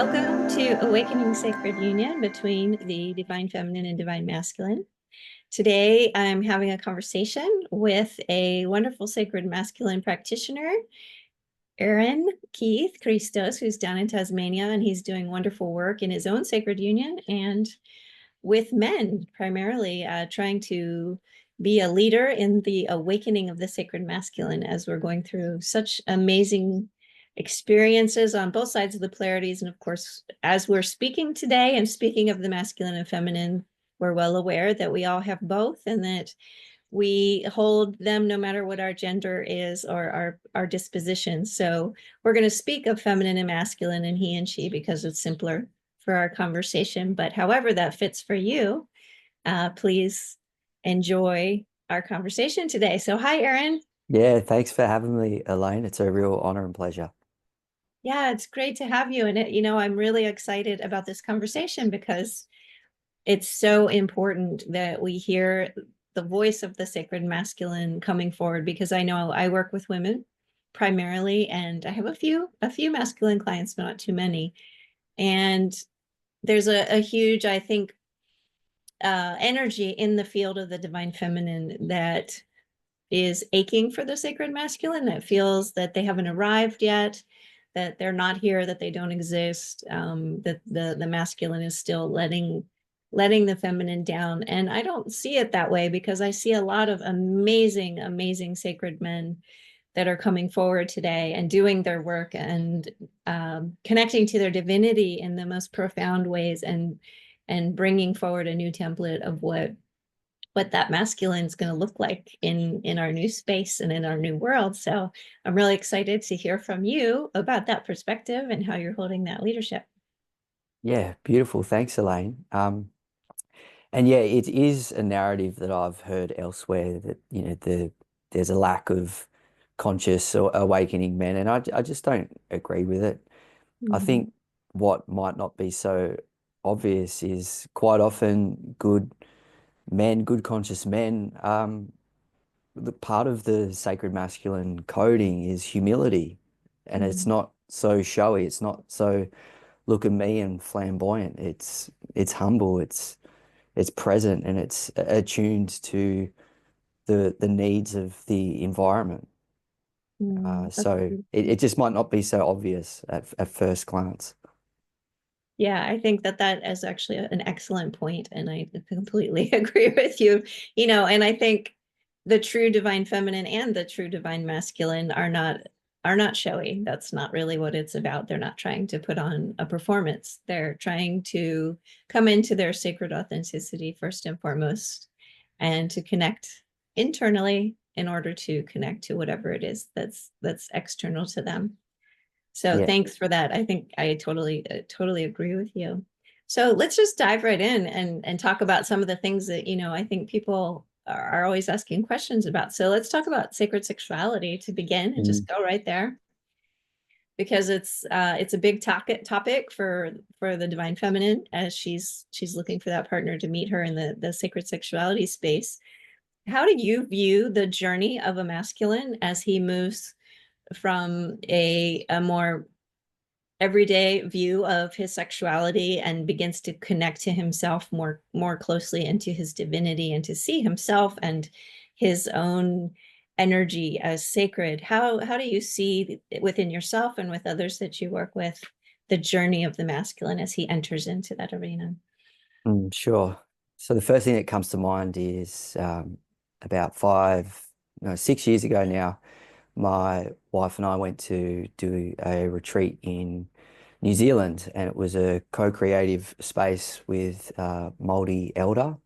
Welcome to Awakening Sacred Union between the Divine Feminine and Divine Masculine. Today, I'm having a conversation with a wonderful Sacred Masculine practitioner, Aaron Keith Christos, who's down in Tasmania, and he's doing wonderful work in his own Sacred Union and with men, primarily trying to be a leader in the awakening of the Sacred Masculine as we're going through such amazing experiences on both sides of the polarities. And of course, as we're speaking today and speaking of the masculine and feminine, we're well aware that we all have both and that we hold them no matter what our gender is or our disposition. So we're going to speak of feminine and masculine and he and she because it's simpler for our conversation. But however that fits for you, please enjoy our conversation today. So hi, Aaron. Yeah, thanks for having me, Elaine. It's a real honor and pleasure. Yeah, it's great to have you. And I'm really excited about this conversation because it's so important that we hear the voice of the sacred masculine coming forward, because I know I work with women primarily, and I have a few masculine clients, but not too many. And there's a huge, I think, energy in the field of the divine feminine that is aching for the sacred masculine, that feels that they haven't arrived yet, that they're not here, that they don't exist, that the masculine is still letting the feminine down. And I don't see it that way, because I see a lot of amazing sacred men that are coming forward today and doing their work and connecting to their divinity in the most profound ways, and bringing forward a new template of what that masculine is going to look like in our new space and in our new world. So I'm really excited to hear from you about that perspective and how you're holding that leadership. Yeah, beautiful. Thanks, Elaine. And yeah, it is a narrative that I've heard elsewhere that, there's a lack of conscious or awakening men, and I just don't agree with it. I Mm-hmm. think what might not be so obvious is quite often good men, good conscious men, the part of the sacred masculine coding is humility, and it's Mm-hmm. not so showy. It's not so look at me and flamboyant. It's humble. It's present, and it's attuned to the needs of the environment. That's So beautiful. it just might not be so obvious at first glance. Yeah, I think that is actually an excellent point, and I completely agree with you. And I think the true divine feminine and the true divine masculine are not showy. That's not really what it's about. They're not trying to put on a performance. They're trying to come into their sacred authenticity first and foremost, and to connect internally in order to connect to whatever it is that's external to them. So Yeah, thanks for that. I think I totally agree with you. So let's just dive right in and talk about some of the things that, I think people are always asking questions about. So let's talk about sacred sexuality to begin, and mm, just go right there, because it's a big topic for the divine feminine, as she's looking for that partner to meet her in the sacred sexuality space. How do you view the journey of a masculine as he moves from a more everyday view of his sexuality and begins to connect to himself more closely into his divinity, and to see himself and his own energy as sacred? How do you see within yourself and with others that you work with the journey of the masculine as he enters into that arena? sure. So the first thing that comes to mind is about five, no, 6 years ago now. My wife and I went to do a retreat in New Zealand, and it was a co-creative space with Māori elder,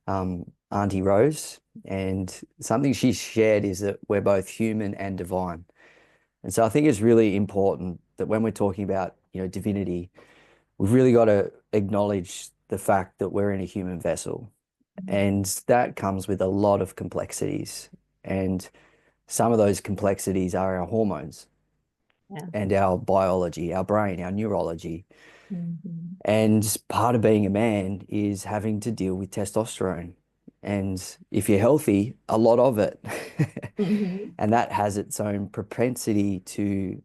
Auntie Rose. And something she shared is that we're both human and divine. And so I think it's really important that when we're talking about, divinity, we've really got to acknowledge the fact that we're in a human vessel. And that comes with a lot of complexities. And some of those complexities are our hormones Yeah. and our biology, our brain, our neurology. Mm-hmm. And part of being a man is having to deal with testosterone. And if you're healthy, a lot of it. Mm-hmm. And that has its own propensity to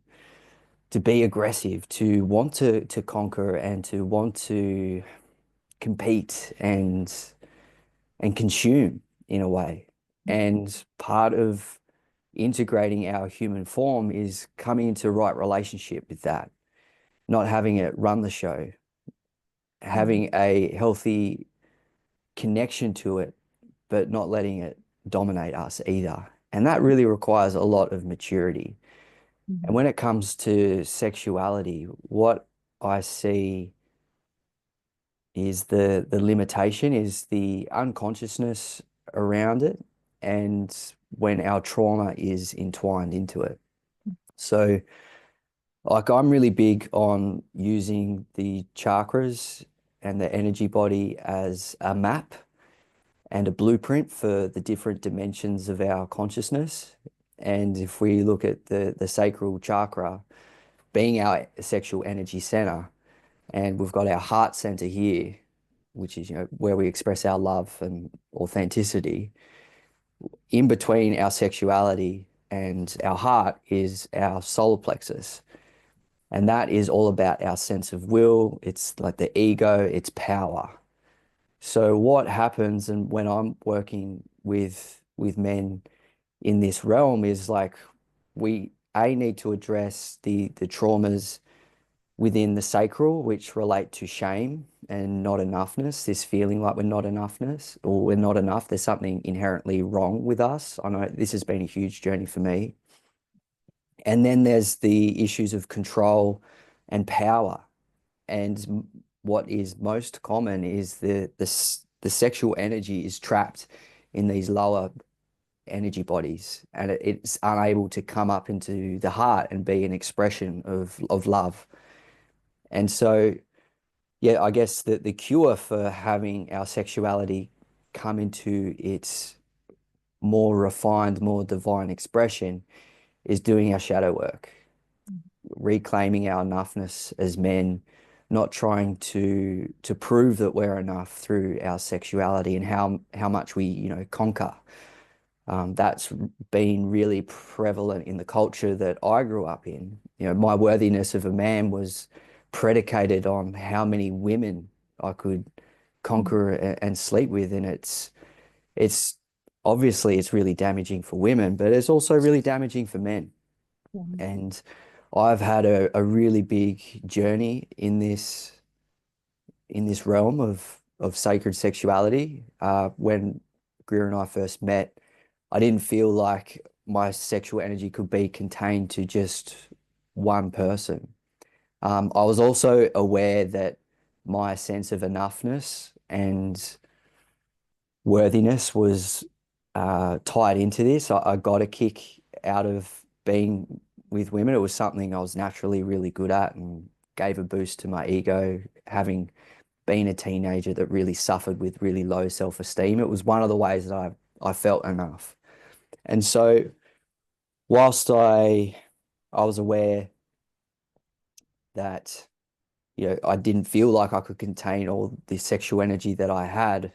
to be aggressive, to want to conquer and to want to compete and consume in a way. And part of integrating our human form is coming into right relationship with that, not having it run the show, having a healthy connection to it, but not letting it dominate us either. And that really requires a lot of maturity. And when it comes to sexuality, what I see is the limitation is the unconsciousness around it and when our trauma is entwined into it. So like I'm really big on using the chakras and the energy body as a map and a blueprint for the different dimensions of our consciousness. And if we look at the sacral chakra being our sexual energy center, and we've got our heart center here, which is, where we express our love and authenticity. In between our sexuality and our heart is our solar plexus. And that is all about our sense of will. It's like the ego, it's power. So what happens, and when I'm working with men in this realm, is like we need to address the traumas within the sacral, which relate to shame and not enoughness, this feeling like we're not enoughness or we're not enough. There's something inherently wrong with us. I know this has been a huge journey for me. And then there's the issues of control and power. And what is most common is the sexual energy is trapped in these lower energy bodies, and it's unable to come up into the heart and be an expression of love. And so, yeah, I guess the cure for having our sexuality come into its more refined, more divine expression is doing our shadow work, reclaiming our enoughness as men, not trying to prove that we're enough through our sexuality and how much we, conquer. That's been really prevalent in the culture that I grew up in. My worthiness of a man was predicated on how many women I could conquer and sleep with. And it's obviously it's really damaging for women, but it's also really damaging for men. And I've had a really big journey in this realm of sacred sexuality. When Greer and I first met, I didn't feel like my sexual energy could be contained to just one person. I was also aware that my sense of enoughness and worthiness was tied into this. I got a kick out of being with women. It was something I was naturally really good at and gave a boost to my ego, having been a teenager that really suffered with really low self-esteem. It was one of the ways that I felt enough. And so whilst I was aware that, I didn't feel like I could contain all the sexual energy that I had,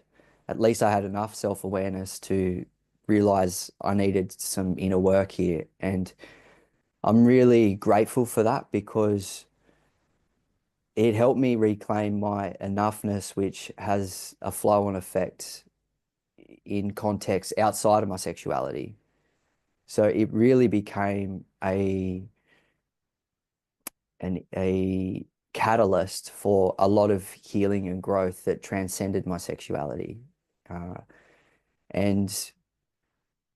at least I had enough self-awareness to realize I needed some inner work here. And I'm really grateful for that because it helped me reclaim my enoughness, which has a flow-on effect in context outside of my sexuality. So it really became a catalyst for a lot of healing and growth that transcended my sexuality. And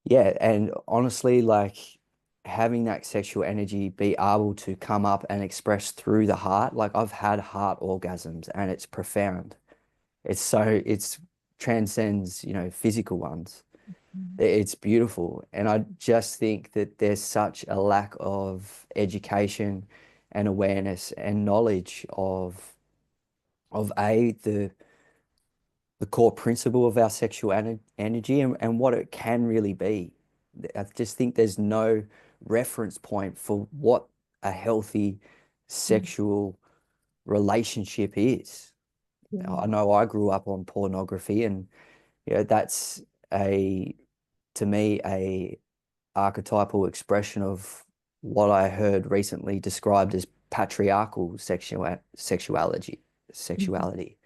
yeah, and honestly, like having that sexual energy be able to come up and express through the heart, like I've had heart orgasms and it's profound. It's transcends, physical ones. It's beautiful. And I just think that there's such a lack of education and awareness and knowledge of the core principle of our sexual energy and what it can really be. I just think there's no reference point for what a healthy sexual relationship is. I know I grew up on pornography and that's to me a archetypal expression of what I heard recently described as patriarchal Mhm. sexuality,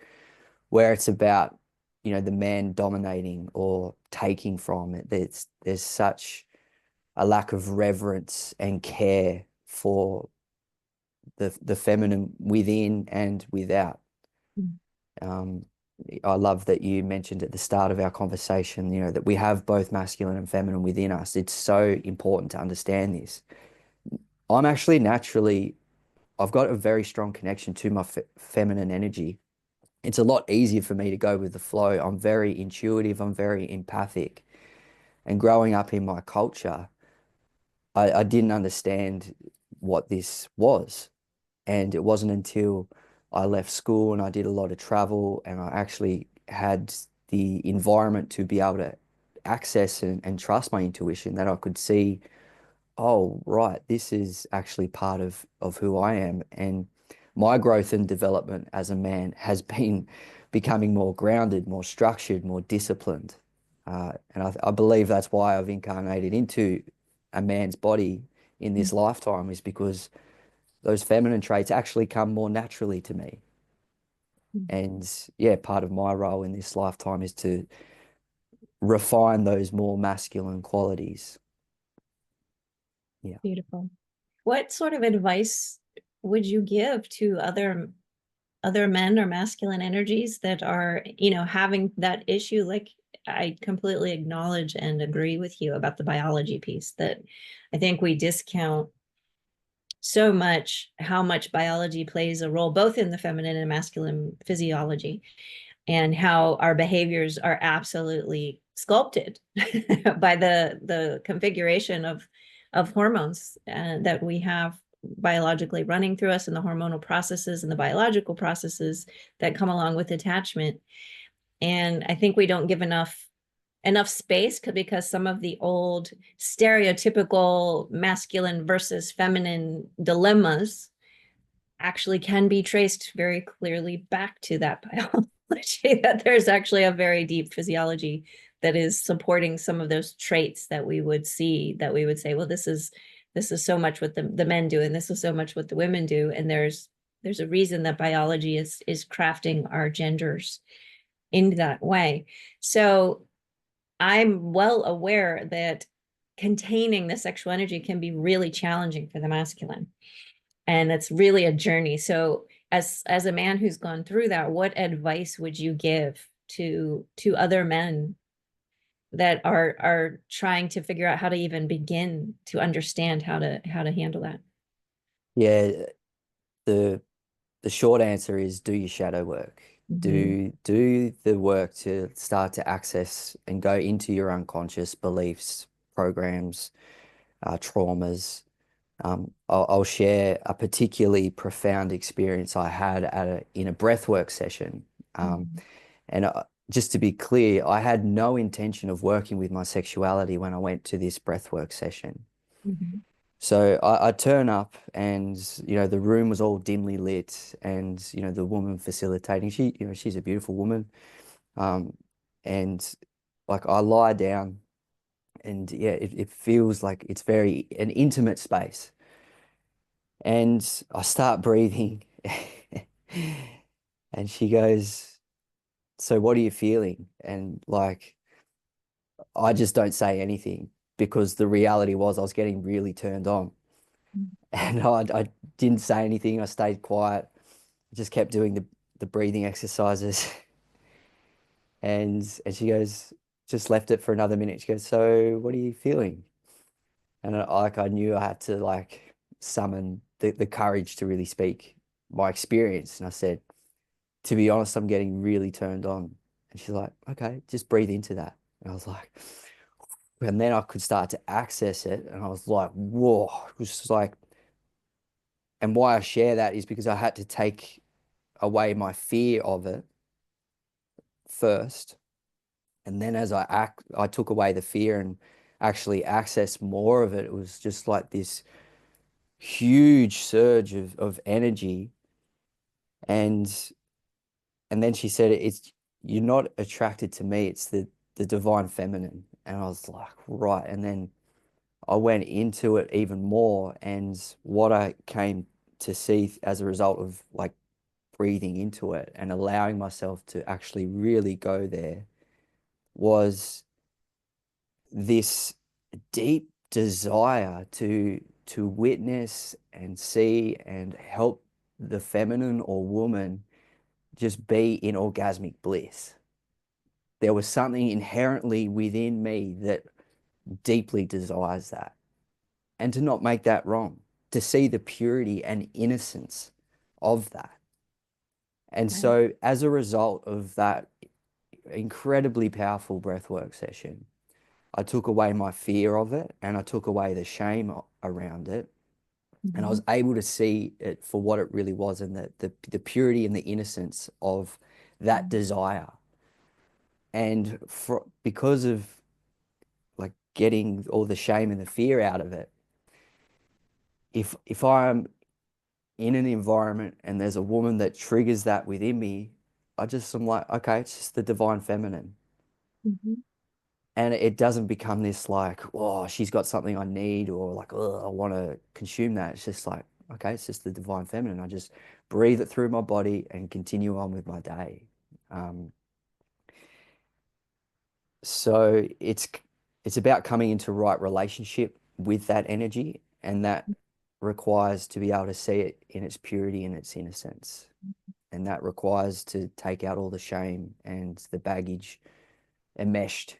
where it's about, the man dominating or taking from it. There's such a lack of reverence and care for the feminine within and without. Mhm. Um, I love that you mentioned at the start of our conversation, that we have both masculine and feminine within us. It's so important to understand this. I'm actually naturally, I've got a very strong connection to my feminine energy. It's a lot easier for me to go with the flow. I'm very intuitive, I'm very empathic. And growing up in my culture, I didn't understand what this was. And it wasn't until I left school and I did a lot of travel and I actually had the environment to be able to access and trust my intuition that I could see, oh, right, this is actually part of who I am. And my growth and development as a man has been becoming more grounded, more structured, more disciplined. And I believe that's why I've incarnated into a man's body in this lifetime, is because those feminine traits actually come more naturally to me. Mhm. And yeah, part of my role in this lifetime is to refine those more masculine qualities. Yeah. Beautiful. What sort of advice would you give to other men or masculine energies that are, having that issue? Like, I completely acknowledge and agree with you about the biology piece, that I think we discount so much how much biology plays a role both in the feminine and masculine physiology, and how our behaviors are absolutely sculpted by the configuration of hormones that we have biologically running through us, and the hormonal processes and the biological processes that come along with attachment. And I think we don't give enough space because some of the old stereotypical masculine versus feminine dilemmas actually can be traced very clearly back to that biology, that there's actually a very deep physiology that is supporting some of those traits that we would see, that we would say, well, this is so much what the men do, and this is so much what the women do. And there's a reason that biology is crafting our genders in that way. So I'm well aware that containing the sexual energy can be really challenging for the masculine, and it's really a journey. So as a man who's gone through that, what advice would you give to other men that are trying to figure out how to even begin to understand how to handle that? Yeah, the the short answer is do your shadow work. Mhm. Do the work to start to access and go into your unconscious beliefs, programs, traumas. I'll share a particularly profound experience I had in a breathwork session. Um, Mhm. and just to be clear, I had no intention of working with my sexuality when I went to this breathwork session. Mhm. So I turn up and, the room was all dimly lit and, the woman facilitating, she's a beautiful woman. Um, and like I lie down and yeah, it feels like it's very an intimate space. And I start breathing and she goes, so what are you feeling? And like, I just don't say anything because the reality was I was getting really turned on. And I didn't say anything. I stayed quiet. Just kept doing the breathing exercises. And she goes, just left it for another minute. She goes, so what are you feeling? And I knew I had to like summon the courage to really speak my experience. And I said, to be honest, I'm getting really turned on. And she's like, okay, just breathe into that. And I was like, and then I could start to access it. And I was like, whoa, it was just like, and why I share that is because I had to take away my fear of it first. And then as I took away the fear and actually accessed more of it, it was just like this huge surge of energy. And and then she said, it's you're not attracted to me, it's the divine feminine. And I was like, right. And then I went into it even more. And what I came to see as a result of like breathing into it and allowing myself to actually really go there was this deep desire to witness and see and help the feminine or woman just be in orgasmic bliss. There was something inherently within me that deeply desires that, and to not make that wrong, to see the purity and innocence of that. And Right. so as a result of that incredibly powerful breathwork session, I took away my fear of it and I took away the shame around it. And I Mhm. was able to see it for what it really was, and the purity and the innocence of that desire. And because of like getting all the shame and the fear out of it, if I'm in an environment and there's a woman that triggers that within me, I'm like, okay, it's just the divine feminine. Mhm. And it doesn't become this like, oh, she's got something I need, or like, oh, I want to consume that. It's just like, okay, it's just the divine feminine. I just breathe it through my body and continue on with my day. Um, so it's about coming into right relationship with that energy, and that requires to be able to see it in its purity and its innocence. And that requires to take out all the shame and the baggage enmeshed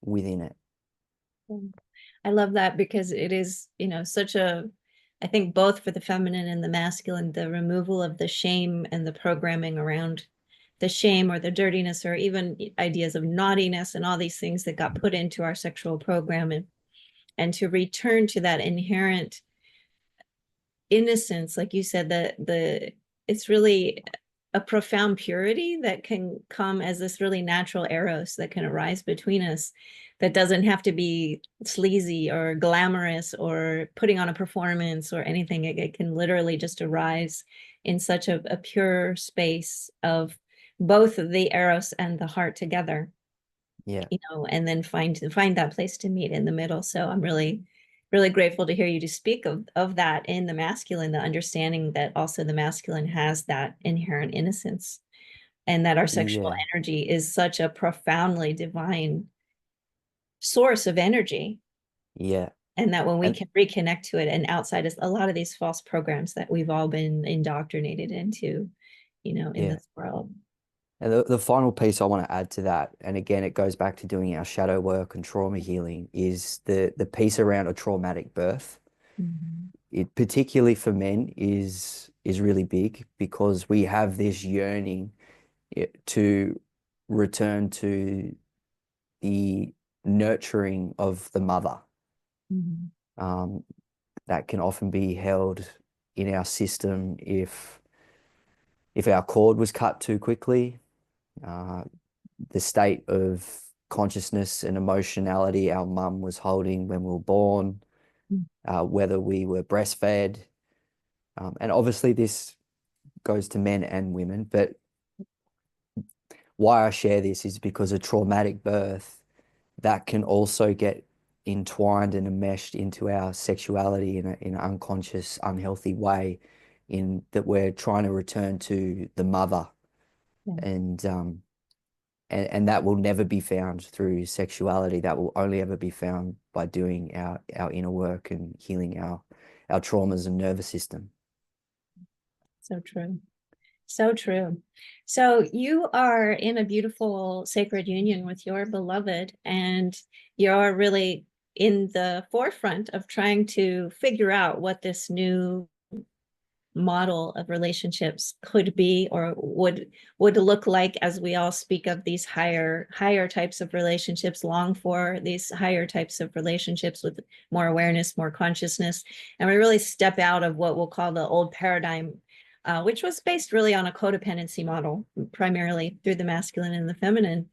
within it. I love that because it is, such a, I think both for the feminine and the masculine, the removal of the shame and the programming around the shame or the dirtiness or even ideas of naughtiness and all these things that got put into our sexual program, and to return to that inherent innocence, like you said, the it's really a profound purity that can come as this really natural eros that can arise between us, that doesn't have to be sleazy or glamorous or putting on a performance or anything. It can literally just arise in such a pure space of both the eros and the heart together, Yeah. and then find that place to meet in the middle. So I'm really grateful to hear you to speak of that in the masculine, the understanding that also the masculine has that inherent innocence, and that our sexual Yeah. energy is such a profoundly divine source of energy, Yeah. and that when we And can reconnect to it and outside of a lot of these false programs that we've all been indoctrinated into, in yeah. this world. And the final piece I want to add to that, and again, it goes back to doing our shadow work and trauma healing, is the piece around a traumatic birth. Mhm. It particularly for men is really big because we have this yearning to return to the nurturing of the mother. Mhm. Um, that can often be held in our system if our cord was cut too quickly, uh, the state of consciousness and emotionality our mum was holding when we were born, whether we were breastfed. And obviously, this goes to men and women, but why I share this is because a traumatic birth that can also get entwined and enmeshed into our sexuality in an unconscious, unhealthy way, in that we're trying to return to the mother, Yeah. and and that will never be found through sexuality. That will only ever be found by doing our inner work and healing our traumas and nervous system. So true. So true. So you are in a beautiful sacred union with your beloved, and you're really in the forefront of trying to figure out what this new model of relationships could be or would look like, as we all speak of these higher types of relationships, long for these higher types of relationships with more awareness, more consciousness, and we really step out of what we'll call the old paradigm, which was based really on a codependency model, primarily through the masculine and the feminine.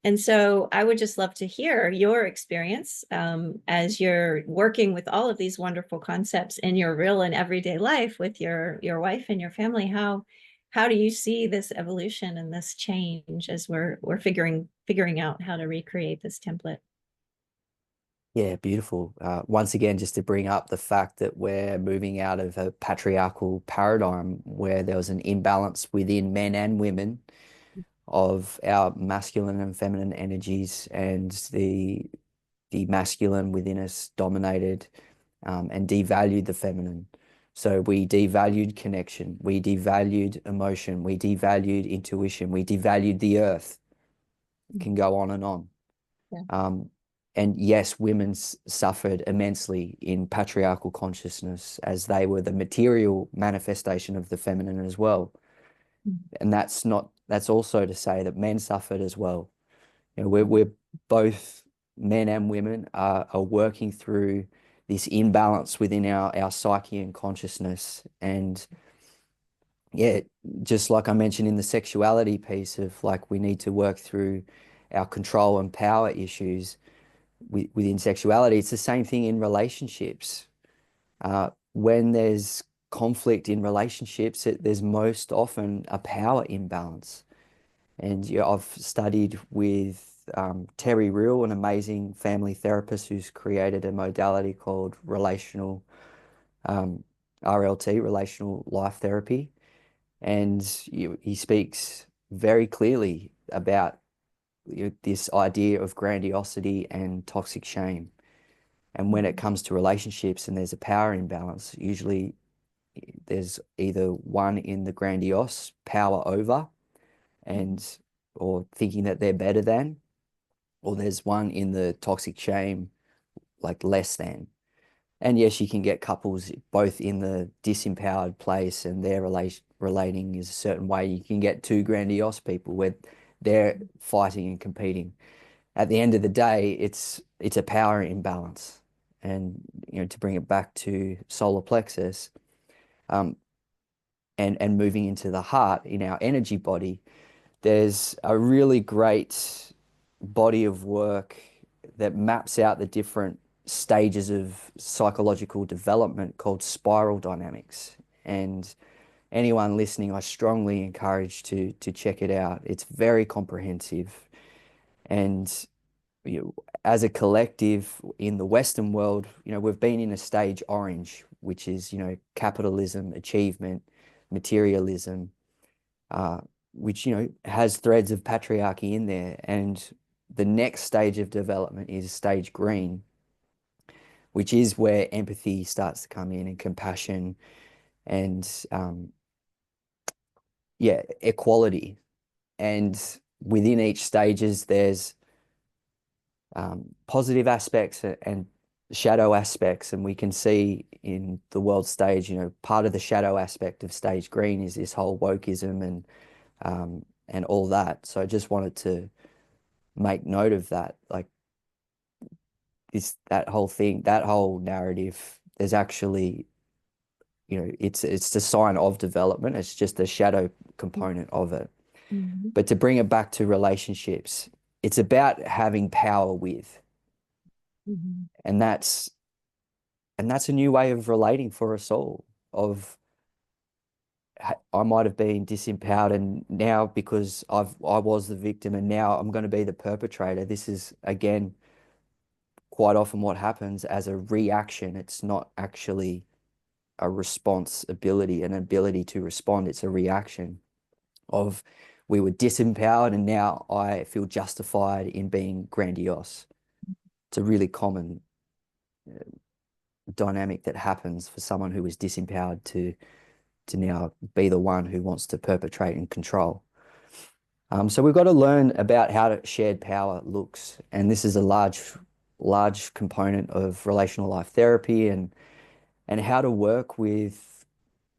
And so I would just love to hear your experience, as you're working with all of these wonderful concepts in your real and everyday life with your wife and your family. How do you see this evolution and this change as we're figuring out how to recreate this template? Yeah, beautiful. Once again, just to bring up the fact that we're moving out of a patriarchal paradigm where there was an imbalance within men and women of our masculine and feminine energies, and the masculine within us dominated and devalued the feminine. So we devalued connection, we devalued emotion, we devalued intuition, we devalued the earth. It can go on and on. Yeah. And yes, women suffered immensely in patriarchal consciousness as they were the material manifestation of the feminine as well. And that's also to say that men suffered as well. You know, we're both men and women are working through this imbalance within our psyche and consciousness. And yeah, just like I mentioned in the sexuality piece of like we need to work through our control and power issues within sexuality, it's the same thing in relationships. When there's conflict in relationships, there's most often a power imbalance. And yeah, I've studied with Terry Real, an amazing family therapist who's created a modality called um, RLT, relational life therapy. And he speaks very clearly about this idea of grandiosity and toxic shame. And when it comes to relationships and there's a power imbalance, usually there's either one in the grandiose power over and or thinking that they're better than, or there's one in the toxic shame, like less than. And yes, you can get couples both in the disempowered place and their relating is a certain way. You can get two grandiose people where they're fighting and competing. At the end of the day, it's a power imbalance. And to bring it back to solar plexus, um, and moving into the heart in our energy body, there's a really great body of work that maps out the different stages of psychological development called spiral dynamics. And anyone listening, I strongly encourage to check it out. It's very comprehensive. And as a collective in the Western world, we've been in a stage orange, which is, capitalism, achievement, materialism, which, has threads of patriarchy in there. And the next stage of development is stage green, which is where empathy starts to come in and compassion and, yeah, equality. And within each stages, there's positive aspects and shadow aspects. And we can see in the world stage, part of the shadow aspect of stage green is this whole wokeism and all that. So I just wanted to make note of that. Like that whole thing, that whole narrative, there's actually, it's the sign of development. It's just the shadow component of it. Mhm. But to bring it back to relationships, it's about having power with, Mhm. and that's a new way of relating for us all. Of I might have been disempowered, and now because I was the victim, and now I'm going to be the perpetrator. This is again quite often what happens as a reaction. It's not actually a responsibility, an ability to respond. It's a reaction of we were disempowered, and now I feel justified in being grandiose. It's a really common dynamic that happens for someone who is disempowered to now be the one who wants to perpetrate and control. So we've got to learn about how shared power looks, and this is a large component of relational life therapy and how to work with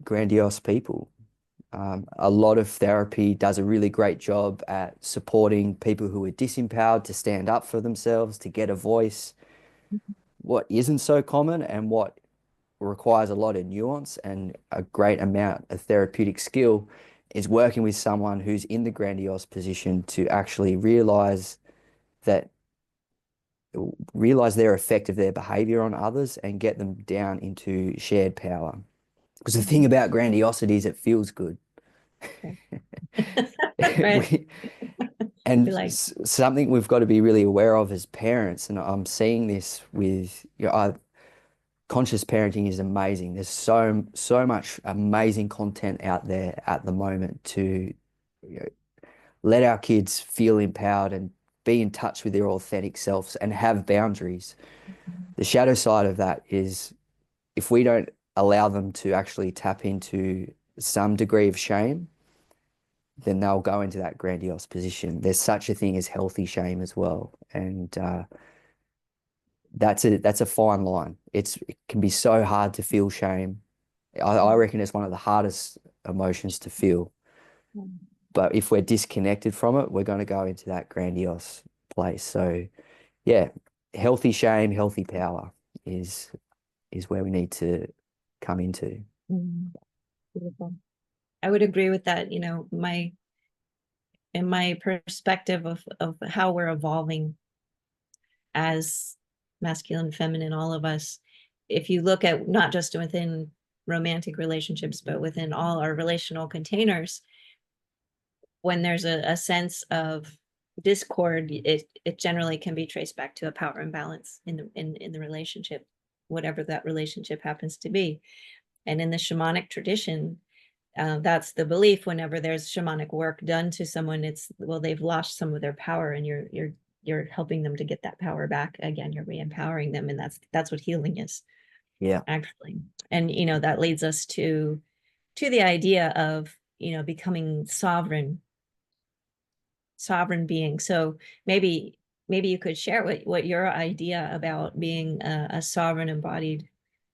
grandiose people. A lot of therapy does a really great job at supporting people who are disempowered to stand up for themselves, to get a voice. What isn't so common and what requires a lot of nuance and a great amount of therapeutic skill is working with someone who's in the grandiose position to actually that realize their effect of their behavior on others and get them down into shared power. Because the thing Mhm. about grandiosity is it feels good. Right. We, And Be like, something we've got to be really aware of as parents, and I'm seeing this with, conscious parenting is amazing. There's so much amazing content out there at the moment to, you know, let our kids feel empowered and be in touch with their authentic selves and have boundaries. The shadow side of that is if we don't allow them to actually tap into some degree of shame, then they'll go into that grandiose position. There's such a thing as healthy shame as well. And that's a fine line. It can be so hard to feel shame. I reckon it's one of the hardest emotions to feel. But if we're disconnected from it, we're going to go into that grandiose place. So yeah, healthy shame, healthy power is where we need to come into. beautiful. I would agree with that. In my perspective of how we're evolving as masculine, feminine, all of us, if you look at not just within romantic relationships, but within all our relational containers, when there's a sense of discord, it generally can be traced back to a power imbalance in the relationship, whatever that relationship happens to be. And in the shamanic tradition, that's the belief. Whenever there's shamanic work done to someone, it's, well, they've lost some of their power, and you're helping them to get that power back again. You're re-empowering them, and that's what healing is, Yeah. actually. And that leads us to the idea of becoming sovereign being. So maybe you could share what your idea about being a sovereign embodied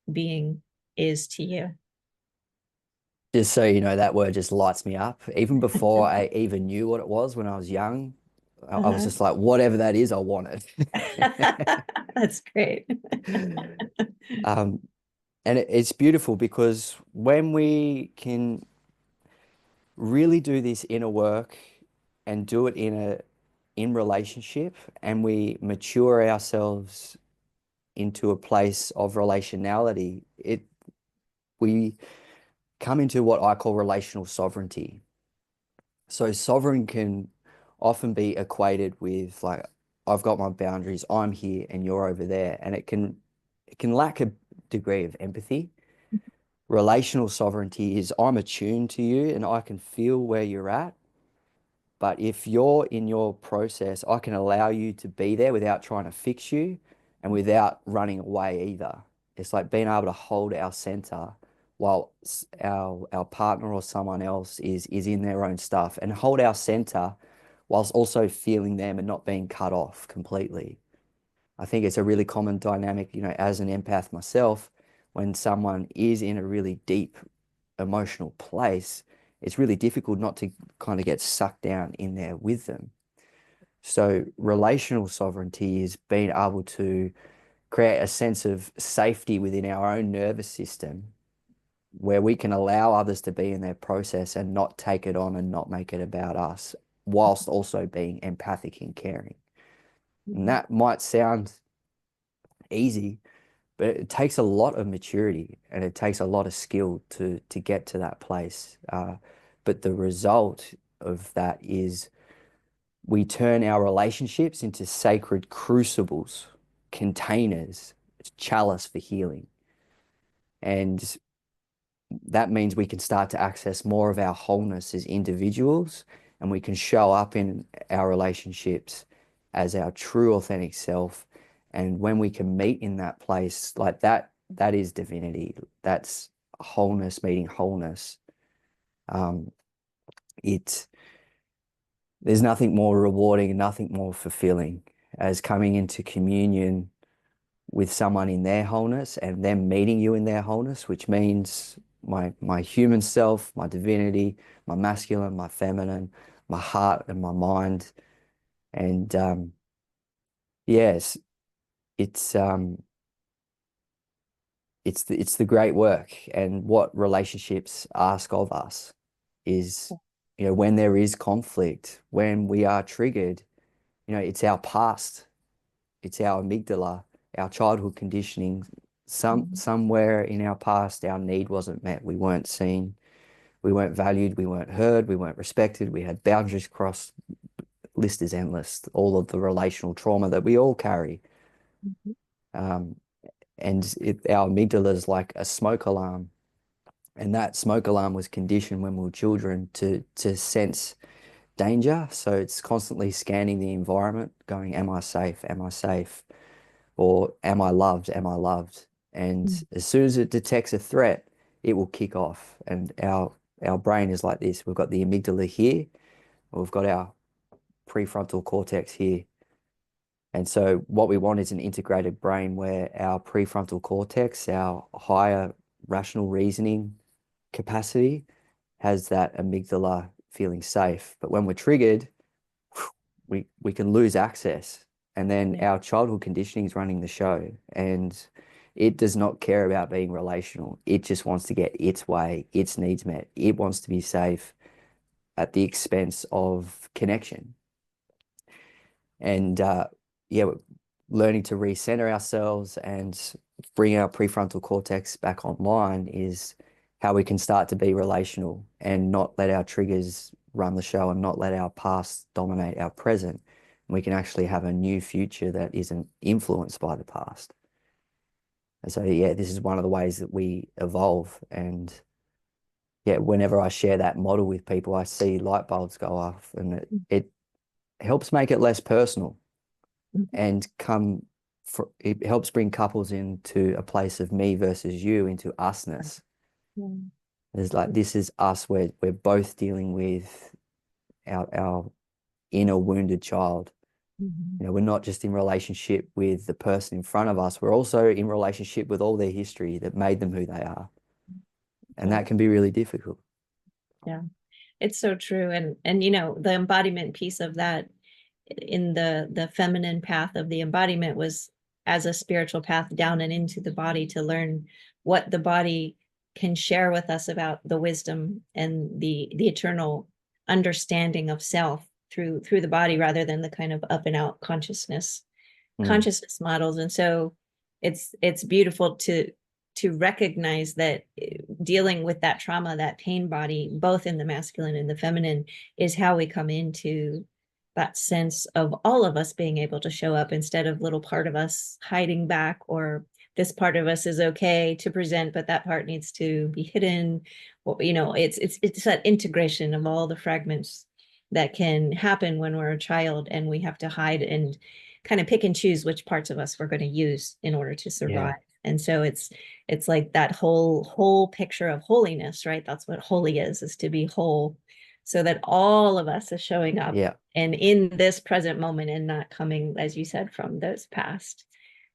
being is to you. Just so you know, that word just lights me up. Even before I even knew what it was when I was young, I was Uh-huh. just like, whatever that is, I want it. That's great. Um, and it's beautiful because when we can really do this inner work and do it in relationship, and we mature ourselves into a place of relationality, we come into what I call relational sovereignty. So sovereign can often be equated with like, I've got my boundaries, I'm here and you're over there, and it can lack a degree of empathy. Relational sovereignty is I'm attuned to you and I can feel where you're at. But if you're in your process, I can allow you to be there without trying to fix you and without running away either. It's like being able to hold our center while our partner or someone else is in their own stuff, and hold our center whilst also feeling them and not being cut off completely. I think it's a really common dynamic, as an empath myself, when someone is in a really deep emotional place, it's really difficult not to kind of get sucked down in there with them. So relational sovereignty is being able to create a sense of safety within our own nervous system where we can allow others to be in their process and not take it on and not make it about us, whilst also being empathic and caring. And that might sound easy, but it takes a lot of maturity and it takes a lot of skill to get to that place. But the result of that is we turn our relationships into sacred crucibles, containers, chalice for healing. And that means we can start to access more of our wholeness as individuals, and we can show up in our relationships as our true authentic self. And when we can meet in that place like that, that is divinity. That's wholeness meeting wholeness. Um, it there's nothing more rewarding and nothing more fulfilling as coming into communion with someone in their wholeness and them meeting you in their wholeness, which means my human self, my divinity, my masculine, my feminine, my heart and my mind. And yes, it's it's the great work. And what relationships ask of us is, when there is conflict, when we are triggered, it's our past, it's our amygdala, our childhood conditioning. Somewhere in our past, our need wasn't met. We weren't seen, we weren't valued, we weren't heard, we weren't respected, we had boundaries crossed, list is endless. All of the relational trauma that we all carry. Mhm. Um, and our amygdala is like a smoke alarm. And that smoke alarm was conditioned when we were children to sense danger. So it's constantly scanning the environment, going, am I safe? Am I safe? Or am I loved? Am I loved? And Mhm. as soon as it detects a threat, it will kick off. And our brain is like this. We've got the amygdala here, we've got our prefrontal cortex here. And so what we want is an integrated brain where our prefrontal cortex, our higher rational reasoning capacity, has that amygdala feeling safe. But when we're triggered, we can lose access. And then Yeah. our childhood conditioning is running the show. And it does not care about being relational. It just wants to get its way, its needs met. It wants to be safe at the expense of connection. And yeah, learning to recenter ourselves and bring our prefrontal cortex back online is how we can start to be relational and not let our triggers run the show and not let our past dominate our present. And we can actually have a new future that isn't influenced by the past. And so, yeah, this is one of the ways that we evolve. And yeah, whenever I share that model with people, I see light bulbs go off, and it helps make it less personal Mhm. and it helps bring couples into a place of me versus you, into usness. Yeah. It's like, this is us, we're both dealing with our inner wounded child. Mhm. We're not just in relationship with the person in front of us, we're also in relationship with all their history that made them who they are. And Yeah. that can be really difficult. Yeah. It's so true. And you know, the embodiment piece of that in the feminine path of the embodiment was as a spiritual path down and into the body to learn what the body can share with us about the wisdom and the eternal understanding of self through the body rather than the kind of up and out Mm, consciousness models. And so it's beautiful to recognize that dealing with that trauma, that pain body, both in the masculine and the feminine, is how we come into that sense of all of us being able to show up instead of little part of us hiding back, or this part of us is okay to present, but that part needs to be hidden. Well, you know, it's that integration of all the fragments that can happen when we're a child and we have to hide and kind of pick and choose which parts of us we're going to use in order to survive. yeah, And so it's like that whole picture of holiness, right? That's what holy is to be whole, so that all of us is showing up yeah. and in this present moment and not coming, as you said, from those past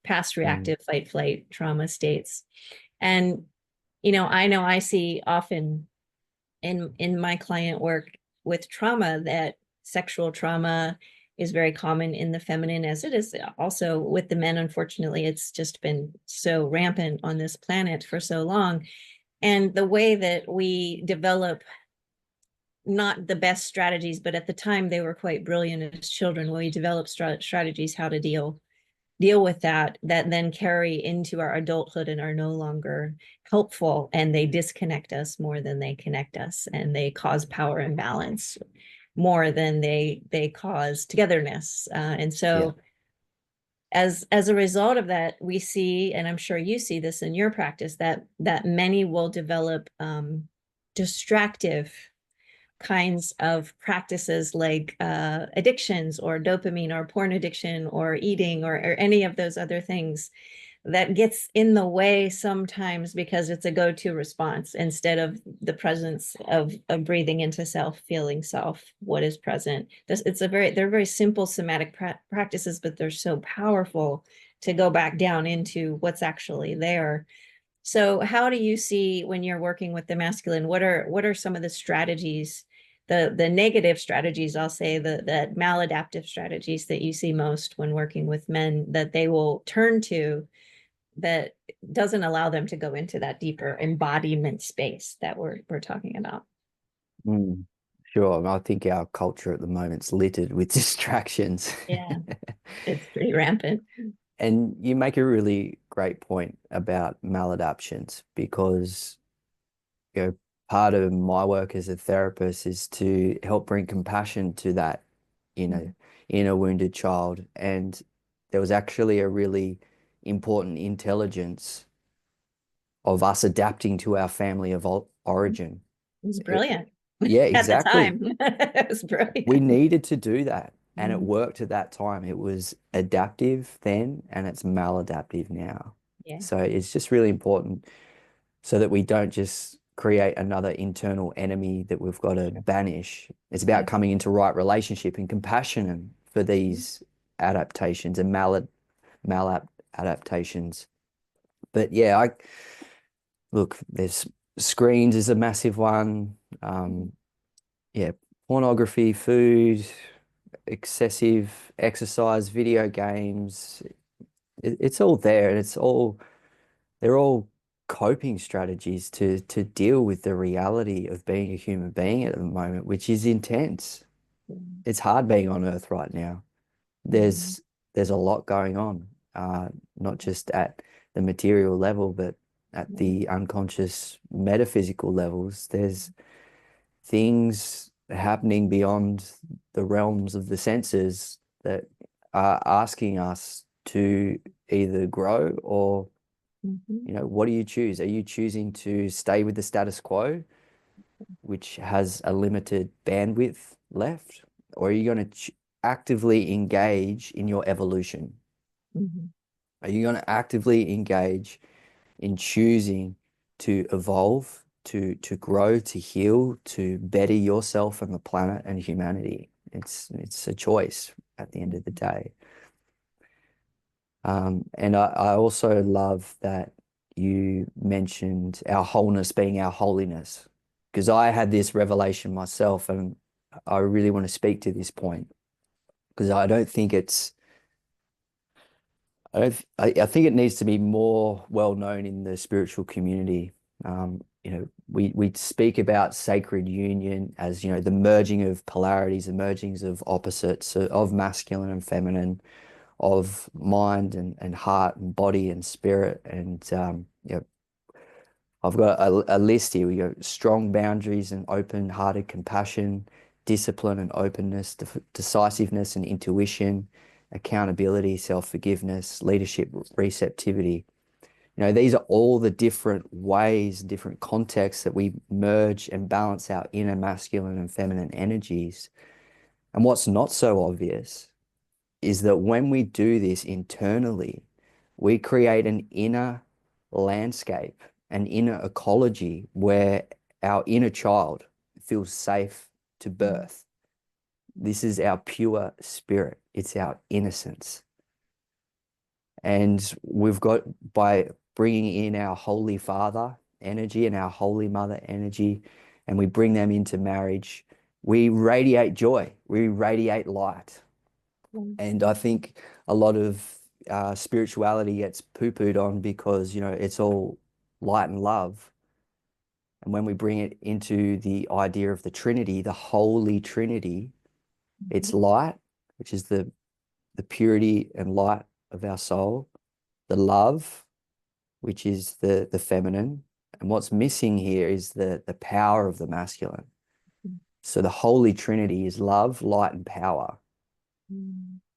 Mm, reactive fight flight trauma states. And you know I see often in my client work with trauma that sexual trauma is very common in the feminine, as it is also with the men. Unfortunately, it's just been so rampant on this planet for so long. And the way that we develop not the best strategies, but at the time they were quite brilliant as children, when we develop strategies how to deal with that then carry into our adulthood and are no longer helpful, and they disconnect us more than they connect us, and they cause power imbalance more than they cause togetherness. And yeah. so as a result of that, we see, and I'm sure you see this in your practice, that many will develop distractive kinds of practices like addictions or dopamine or porn addiction or eating or any of those other things that gets in the way sometimes because it's a go-to response instead of the presence of breathing into self, feeling self, what is present. They're very simple somatic practices, but they're so powerful to go back down into what's actually there. So how do you see, when you're working with the masculine, what are some of the strategies, the negative strategies, I'll say, the maladaptive strategies that you see most when working with men that they will turn to, that doesn't allow them to go into that deeper embodiment space that we're talking about? Mm, sure. I think our culture at the moment's littered with distractions. Yeah, it's pretty rampant. And you make a really great point about maladaptions because, you know, part of my work as a therapist is to help bring compassion to that, inner wounded child. And there was actually a really important intelligence of us adapting to our family of origin. It was brilliant. Yeah, At the exactly. time. It was We brilliant. needed to do that. And it Mm, worked at that time. It was adaptive then, and it's maladaptive now. yeah. So it's just really important so that we don't just create another internal enemy that we've got to Sure. banish. It's Yeah. about coming into right relationship and compassion for these adaptations and maladaptations. But yeah, look, there's screens is a massive one. Yeah, pornography, food, excessive exercise, video games. It's all there, and they're all coping strategies to deal with the reality of being a human being at the moment, which is intense. It's hard being on Earth right now. Mm, There's a lot going on, not just at the material level, but at yeah. the unconscious metaphysical levels. There's things happening beyond the realms of the senses that are asking us to either grow or, Mhm. what do you choose? Are you choosing to stay with the status quo, which has a limited bandwidth left, or are you going to actively engage in your evolution? Mhm. Are you going to actively engage in choosing to evolve, to grow, to heal, to better yourself and the planet and humanity? It's a choice at the end of the day. And I also love that you mentioned our wholeness being our holiness, because I had this revelation myself, and I really want to speak to this point because I don't think it's I don't I think it needs to be more well known in the spiritual community. We speak about sacred union as, the merging of polarities, the mergings of opposites, of masculine and feminine, of mind and heart and body and spirit. And I've got a list here. We go strong boundaries and open-hearted compassion, discipline and openness, decisiveness and intuition, accountability, self-forgiveness, leadership, receptivity. These are all the different ways, different contexts that we merge and balance our inner masculine and feminine energies. And what's not so obvious is that when we do this internally, we create an inner landscape, an inner ecology where our inner child feels safe to birth. This is our pure spirit. It's our innocence. And we've got, by bringing in our Holy Father energy and our Holy Mother energy, and we bring them into marriage, we radiate joy, we radiate light. And I think a lot of spirituality gets poo-pooed on because, it's all light and love. And when we bring it into the idea of the Trinity, the Holy Trinity, it's light, which is the purity and light of our soul, the love, which is the feminine. And what's missing here is the power of the masculine. So the Holy Trinity is love, light, and power.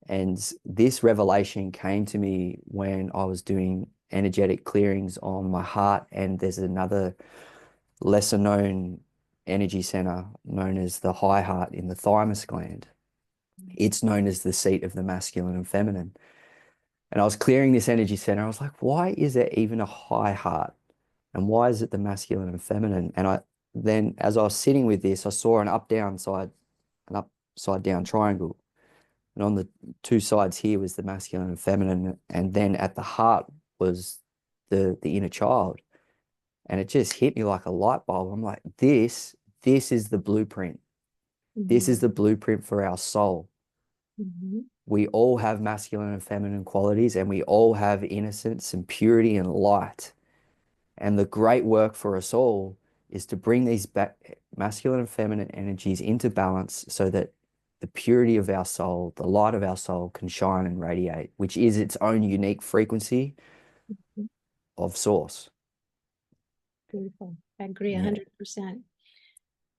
And this revelation came to me when I was doing energetic clearings on my heart. And there's another lesser known energy center known as the high heart in the thymus gland. It's known as the seat of the masculine and feminine. And I was clearing this energy center. I was like, why is there even a high heart? And why is it the masculine and feminine? And then as I was sitting with this, I saw an upside down triangle. And on the two sides here was the masculine and feminine. And then at the heart was the inner child. And it just hit me like a light bulb. I'm like, this is the blueprint. This is the blueprint for our soul. We all have masculine and feminine qualities, and we all have innocence and purity and light. And the great work for us all is to bring these masculine and feminine energies into balance so that the purity of our soul, the light of our soul can shine and radiate, which is its own unique frequency of source. Beautiful. I agree Yeah. 100%.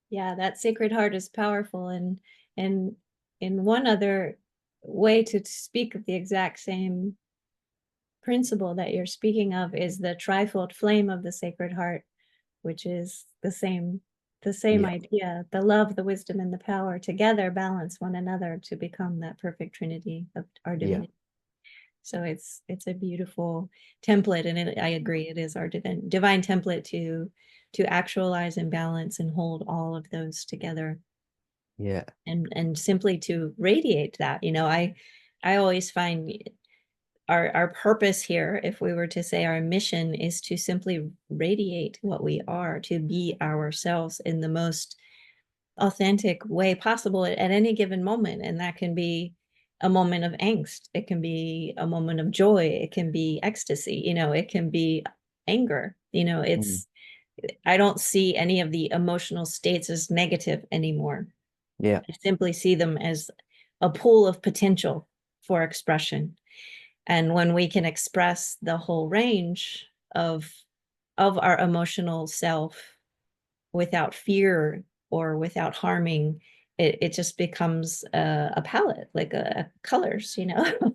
Yeah, that Sacred Heart is powerful. And in one other way to speak of the exact same principle that you're speaking of is the trifold flame of the Sacred Heart, which is the same Yeah, idea. The love, the wisdom, and the power together balance one another to become that perfect trinity of our yeah, divinity. So it's a beautiful template, and I agree, it is our divine template to actualize and balance and hold all of those together, yeah, and simply to radiate that. I always find our purpose here, if we were to say our mission, is to simply radiate what we are, to be ourselves in the most authentic way possible at any given moment. And that can be a moment of angst, it can be a moment of joy, it can be ecstasy, it can be anger. mm, I don't see any of the emotional states as negative anymore. yeah, I simply see them as a pool of potential for expression. And when we can express the whole range of our emotional self without fear or without harming, it just becomes a palette, like a colors,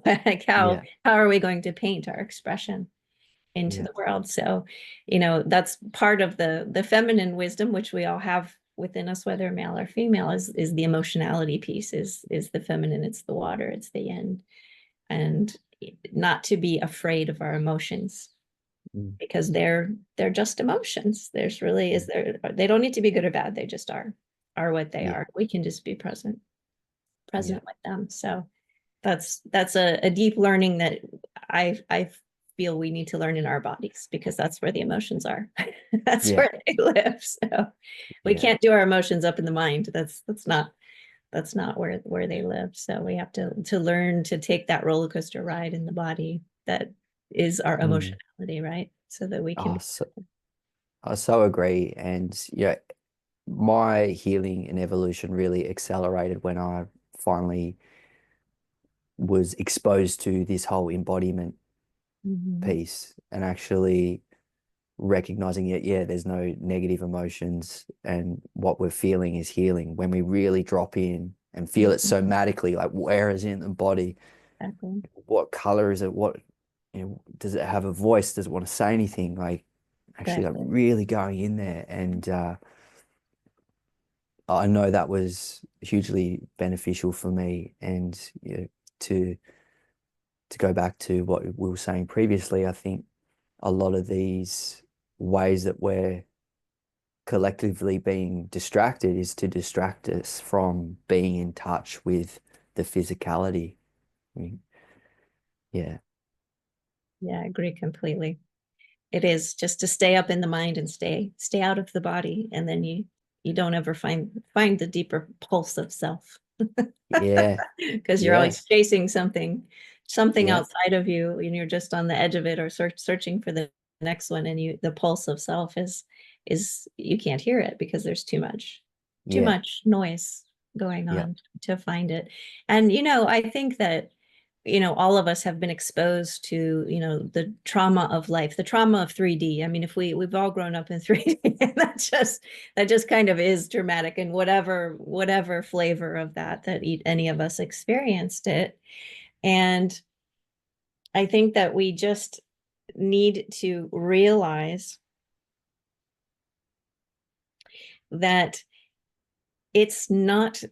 like yeah, how are we going to paint our expression into yeah, the world? So, that's part of the feminine wisdom, which we all have within us, whether male or female, is the emotionality piece, is the feminine, it's the water, it's the yin. And not to be afraid of our emotions, mm, because they're just emotions. There's really mm, is there They don't need to be good or bad, they just are what they yeah, are. We can just be yeah, present with them. So that's a deep learning that I feel we need to learn in our bodies, because that's where the emotions are. That's yeah, where they live. So we yeah, can't do our emotions up in the mind. That's not where they live. So we have to learn to take that roller coaster ride in the body that is our mm. emotionality, right? So that we can Oh, be. I so agree. And yeah, my healing and evolution really accelerated when I finally was exposed to this whole embodiment Mhm. piece and actually recognizing it. Yeah, there's no negative emotions, and what we're feeling is healing when we really drop in and feel it Mhm. somatically, like where is it in the body? Exactly. What color is it? What, does it have a voice? Does it want to say anything? Like actually like Exactly. really going in there. And I know that was hugely beneficial for me. And to to go back to what we were saying previously, I think a lot of these ways that we're collectively being distracted is to distract us from being in touch with the physicality. I mean, yeah, Yeah, I agree completely. It is just to stay up in the mind and stay out of the body, and then you don't ever find the deeper pulse of self. yeah, Because you're yeah, always chasing something yeah, outside of you, and you're just on the edge of it, or searching for the next one. And the pulse of self is you can't hear it, because there's too yeah, much noise going yeah, on to find it. And I think that all of us have been exposed to the trauma of life, the trauma of 3D. I mean, if we've all grown up in 3D, and that just kind of is dramatic, and whatever flavor of that any of us experienced it. And I think that we just need to realize that it's not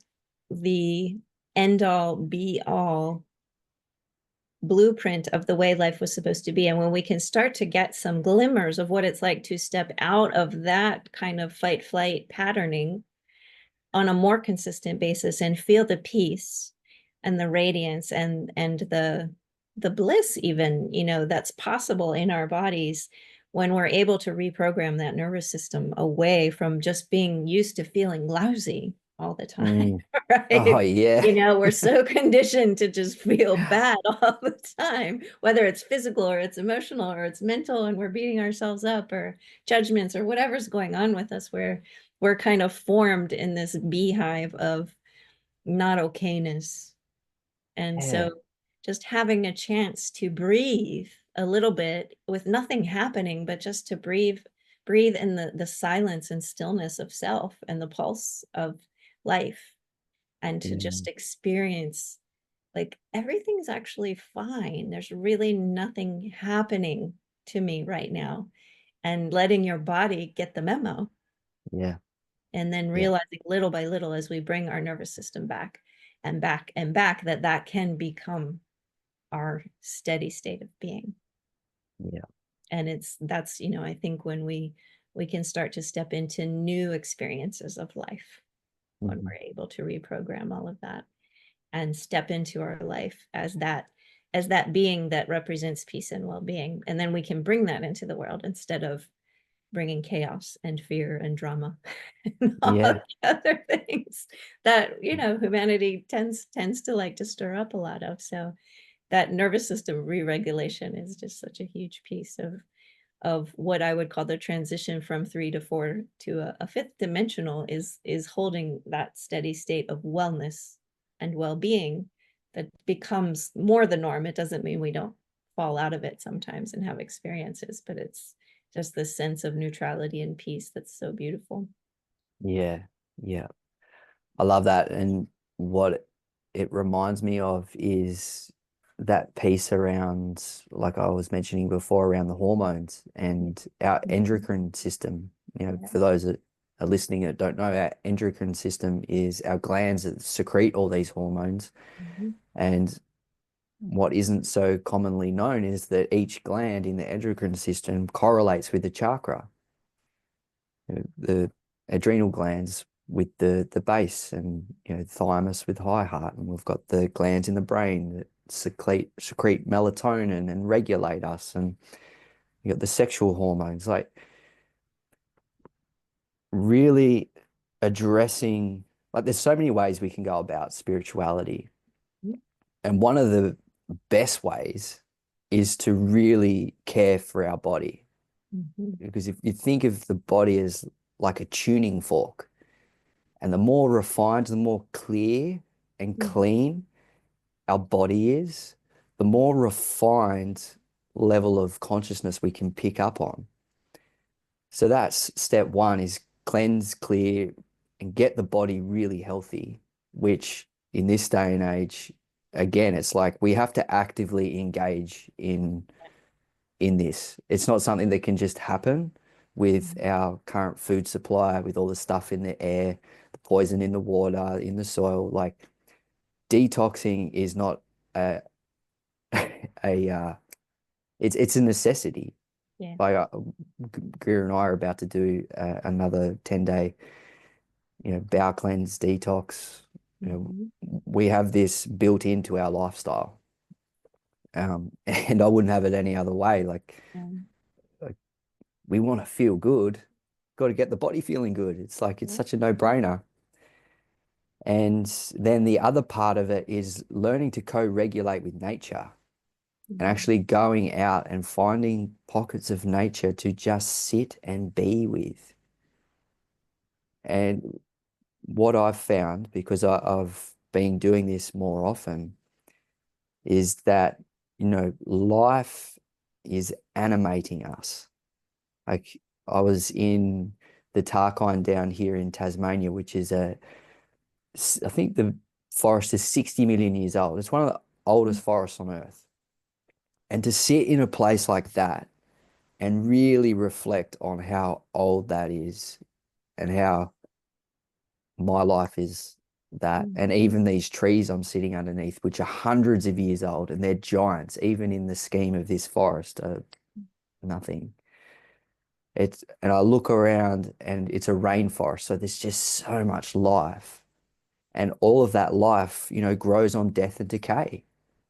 the end all be all blueprint of the way life was supposed to be. And when we can start to get some glimmers of what it's like to step out of that kind of fight flight patterning on a more consistent basis, and feel the peace and the radiance and the bliss, even that's possible in our bodies, when we're able to reprogram that nervous system away from just being used to feeling lousy all the time. mm. Oh Right? yeah, We're so conditioned to just feel bad all the time, whether it's physical or it's emotional or it's mental, and we're beating ourselves up, or judgments, or whatever's going on with us, where we're kind of formed in this beehive of not okayness. And yeah, so just having a chance to breathe a little bit with nothing happening, but just to breathe in the silence and stillness of self and the pulse of life, and to just mm, experience like everything's actually fine. There's really nothing happening to me right now. And letting your body get the memo, Yeah. and then Yeah. realizing little by little as we bring our nervous system back and back and back, that that can become our steady state of being. Yeah. And that's, I think when we can start to step into new experiences of life, when Mhm. we're able to reprogram all of that and step into our life as that being that represents peace and well-being, and then we can bring that into the world instead of bringing chaos and fear and drama and all of Yeah. the other things that humanity tends to like to stir up a lot of. So that nervous system re-regulation is just such a huge piece of what I would call the transition from 3 to 4 to a fifth dimensional, is holding that steady state of wellness and well-being that becomes more the norm. It doesn't mean we don't fall out of it sometimes and have experiences, but it's just this sense of neutrality and peace that's so beautiful. Yeah. Yeah. I love that. And what it reminds me of is that piece around, like I was mentioning before, around the hormones and our Mhm. endocrine system. You know, Yeah. for those that are listening that don't know, our endocrine system is our glands that secrete all these hormones. Mhm. And what isn't so commonly known is that each gland in the endocrine system correlates with the chakra. The adrenal glands with the base, and thymus with high heart, and we've got the glands in the brain that secrete melatonin and regulate us, and you got the sexual hormones, like really addressing, like there's so many ways we can go about spirituality, and one of the best ways is to really care for our body, Mhm. because if you think of the body as like a tuning fork. And the more refined, the more clear and Mhm. clean our body is, the more refined level of consciousness we can pick up on. So that's step one, is cleanse, clear, and get the body really healthy, which in this day and age, again, it's like we have to actively engage in this. It's not something that can just happen with Mhm. our current food supply, with all the stuff in the air, the poison in the water, in the soil. Like detoxing is not a a it's a necessity. Yeah. Like Greer and I are about to do another 10-day, bowel cleanse detox. You know, Mhm. we have this built into our lifestyle. And I wouldn't have it any other way. Um, Like we want to feel good, got to get the body feeling good. It's like it's yeah. such a no-brainer. And then the other part of it is learning to co-regulate with nature and Mhm. actually going out and finding pockets of nature to just sit and be with. And what I've found, because I've been doing this more often, is that, life is animating us. Like I was in the Tarkine down here in Tasmania, which is I think the forest is 60 million years old. It's one of the oldest forests on Earth. And to sit in a place like that and really reflect on how old that is and how my life is that, and Mhm. even these trees I'm sitting underneath, which are hundreds of years old and they're giants, even in the scheme of this forest, are nothing. And I look around and it's a rainforest, so there's just so much life. And all of that life, grows on death and decay.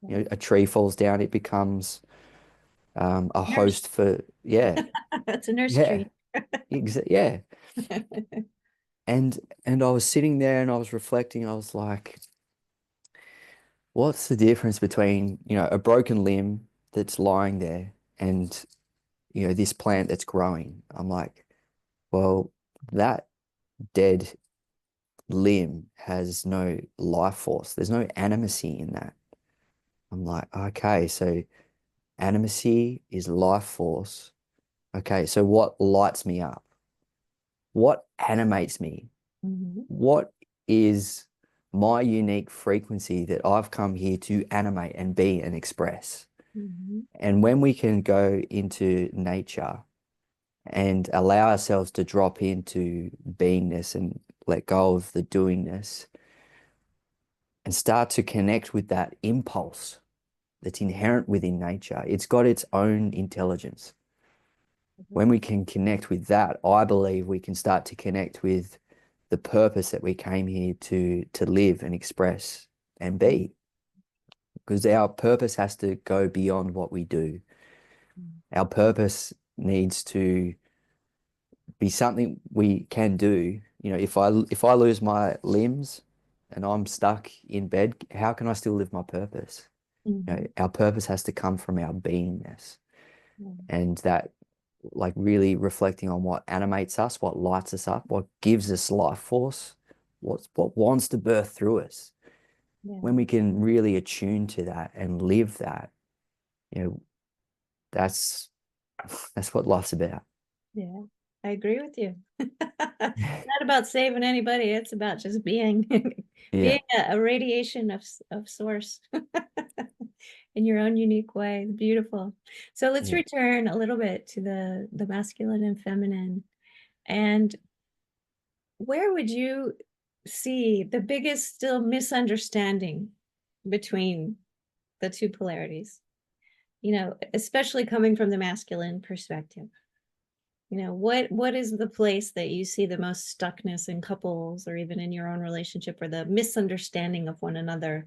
Yeah. A tree falls down, it becomes a Nurse. host for, yeah, That's a nurse yeah, tree. yeah. And I was sitting there and I was reflecting. I was like, what's the difference between, a broken limb that's lying there and, this plant that's growing? I'm like, well, that dead limb has no life force. There's no animacy in that. I'm like, okay, so animacy is life force. Okay, so what lights me up? What animates me? Mhm. What is my unique frequency that I've come here to animate and be and express. Mhm. And when we can go into nature and allow ourselves to drop into beingness and let go of the doingness and start to connect with that impulse that's inherent within nature, it's got its own intelligence. When we can connect with that, I believe we can start to connect with the purpose that we came here to live and express and be. Because our purpose has to go beyond what we do. Our purpose needs to be something we can do. You know, if I lose my limbs and I'm stuck in bed, how can I still live my purpose? You know, Mhm. our purpose has to come from our beingness, Yeah. and that, like, really reflecting on what animates us, what lights us up, what gives us life force, what wants to birth through us. Yeah. When we can really attune to that and live that, you know, that's that's what life's about. Yeah, I agree with you. Not about saving anybody, it's about just being Yeah, being a radiation of source in your own unique way. Beautiful. So let's yeah. return a little bit to the masculine and feminine. And where would you see the biggest still misunderstanding between the two polarities? You know, especially coming from the masculine perspective. You know, what is the place that you see the most stuckness in couples or even in your own relationship or the misunderstanding of one another?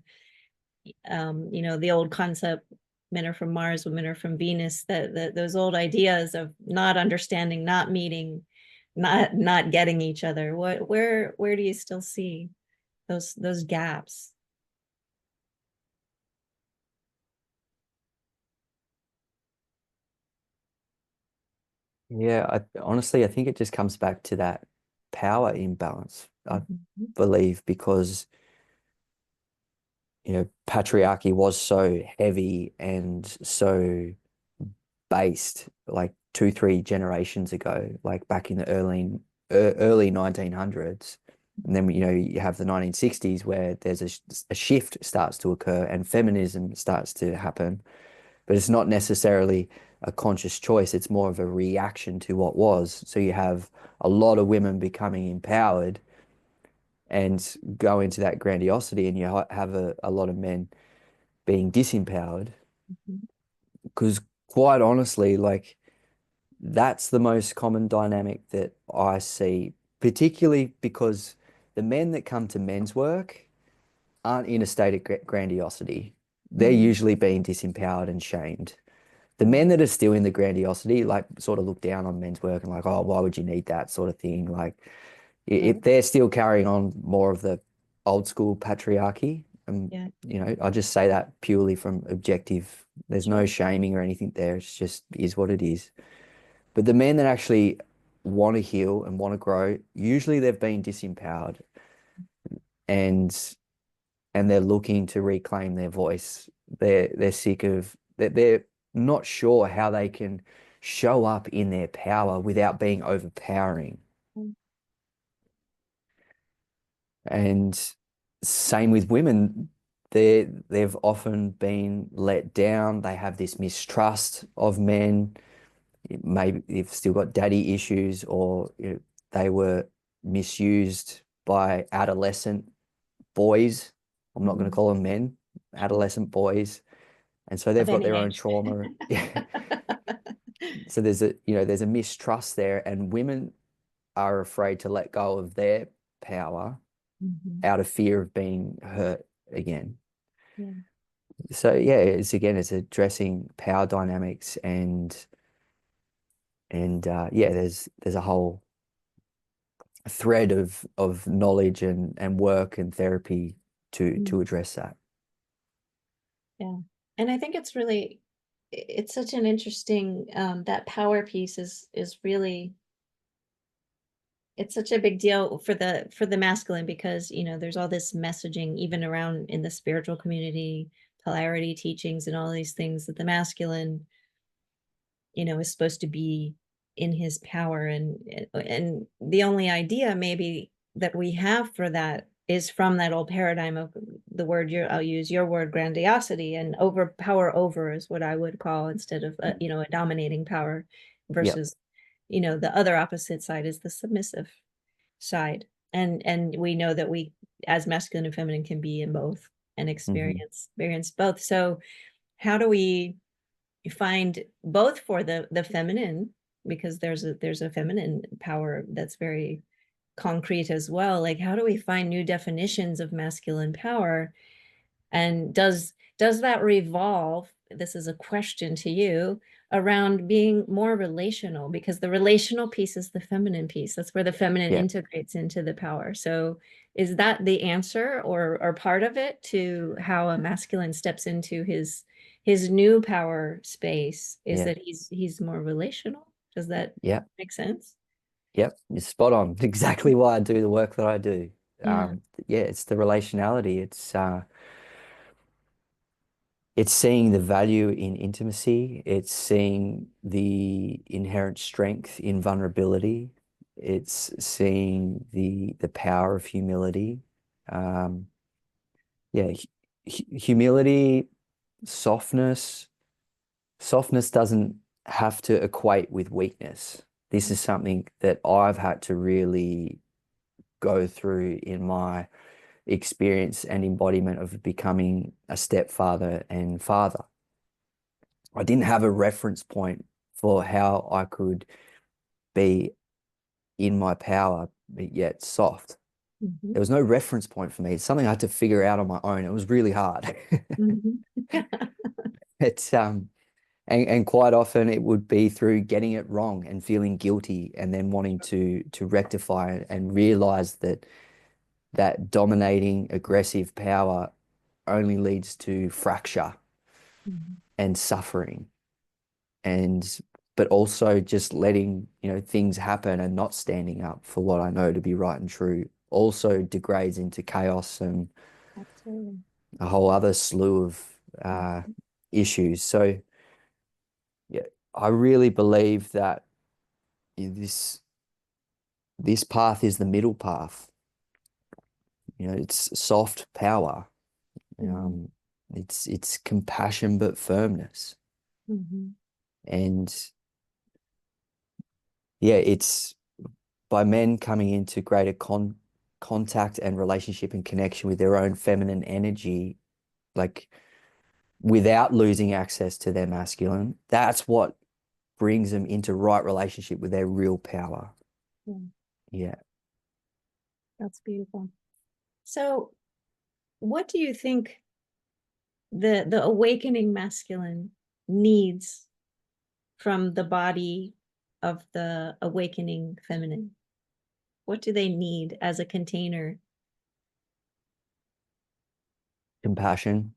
You know, the old concept, men are from Mars, women are from Venus, that those old ideas of not understanding, not meeting, not getting each other. Where do you still see those gaps? Yeah, honestly, I think it just comes back to that power imbalance, I Mhm. believe, because, you know, patriarchy was so heavy and so based like two, three generations ago, like back in the early 1900s. And then, you know, you have the 1960s where there's a shift starts to occur and feminism starts to happen, but it's not necessarily a conscious choice. It's more of a reaction to what was. So you have a lot of women becoming empowered and go into that grandiosity, and you have a lot of men being disempowered. Mhm. Because quite honestly, like, that's the most common dynamic that I see, particularly because the men that come to men's work aren't in a state of grandiosity. They're Mm, usually being disempowered and shamed. The yeah, men that are still in the grandiosity, like, sort of look down on men's work and like, oh, why would you need that sort of thing? Like, if right. they're still carrying on more of the old school patriarchy, Yeah, you know, I just say that purely from objective. There's no sure. shaming or anything there. It's just is what it is. But the men that actually want to heal and want to grow, usually they've been disempowered, and they're looking to reclaim their voice. They're sick of that. They're not sure how they can show up in their power without being overpowering. Mm, And same with women. They've often been let down. They have this mistrust of men. Maybe they've still got daddy issues, or, you know, they were misused by adolescent boys. I'm not going to mhm, call them men, sure. adolescent boys. And so Of they've got any their own age. trauma. So there's a mistrust there, and women are afraid to let go of their power Mhm, out of fear of being hurt again. yeah. So yeah, it's addressing power dynamics, yeah, there's a whole thread of knowledge and work and therapy Mm, to address that. yeah. And I think it's really it's such an interesting that power piece is really it's such a big deal for the masculine because you know there's all this messaging even around in the spiritual community, polarity teachings and all these things that the masculine, you know, is supposed to be in his power and the only idea maybe that we have for that is from that old paradigm of the word I'll use your word, grandiosity, and power over is what I would call, instead of you know, a dominating power, Yep. versus, you know, the other opposite side is the submissive side. And we know that we, as masculine and feminine, can be in both and experience both. So how do we find both for the feminine, because there's a feminine power that's very concrete as well. Like, how do we find new definitions of masculine power? And does that revolve, this is a question to you, around being more relational? Because the relational piece is the feminine piece. That's where the feminine Yeah. integrates into the power. So is that the answer, or part of it, to how a masculine steps into his new power space, is Yeah. that he's more relational? Does that Yeah. make sense? Yep. You're spot on. Exactly why I do the work that I do. Yeah. Yeah, it's the relationality. It's seeing the value in intimacy. It's seeing the inherent strength in vulnerability. It's seeing the power of humility. Um, yeah, humility, softness. Softness doesn't have to equate with weakness. This is something that I've had to really go through in my experience and embodiment of becoming a stepfather and father. I didn't have a reference point for how I could be in my power, but yet soft. Mhm. There was no reference point for me. It's something I had to figure out on my own. It was really hard. Mhm. It's and quite often it would be through getting it wrong and feeling guilty and then wanting to rectify it and realize that that dominating aggressive power only leads to fracture Mhm. and suffering, and but also just letting, things happen and not standing up for what I know to be right and true also degrades into chaos and Absolutely. a whole other slew of uh, Mhm. issues. So yeah, I really believe that this path is the middle path. It's soft power. Mhm. Um, it's compassion but firmness. Mhm. And yeah, it's by men coming into greater contact and relationship and connection with their own feminine energy, like without losing access to their masculine. That's what brings them into right relationship with their real power. Yeah, Yeah. that's beautiful. So, what do you think the awakening masculine needs from the body of the awakening feminine? What do they need as a container? Compassion,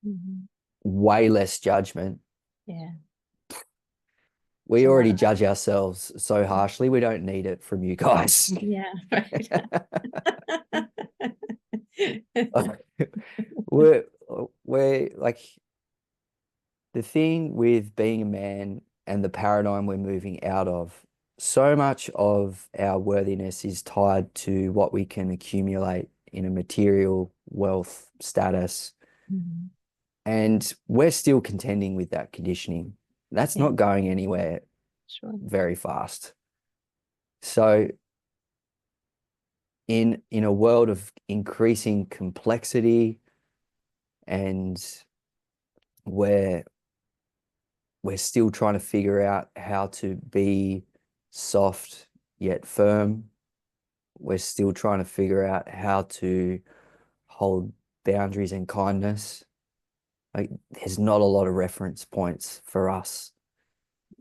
Mhm. way less judgment. Yeah, We a lot already of judge ourselves so harshly. We don't need it from you guys. yeah, right. we're we're like the thing with being a man and the paradigm we're moving out of, so much of our worthiness is tied to what we can accumulate in a material wealth status. Mhm. And we're still contending with that conditioning. That's Yeah, not going anywhere sure. very fast. So in a world of increasing complexity and where we're still trying to figure out how to be soft yet firm. We're still trying to figure out how to hold boundaries and kindness. Like, there's not a lot of reference points for us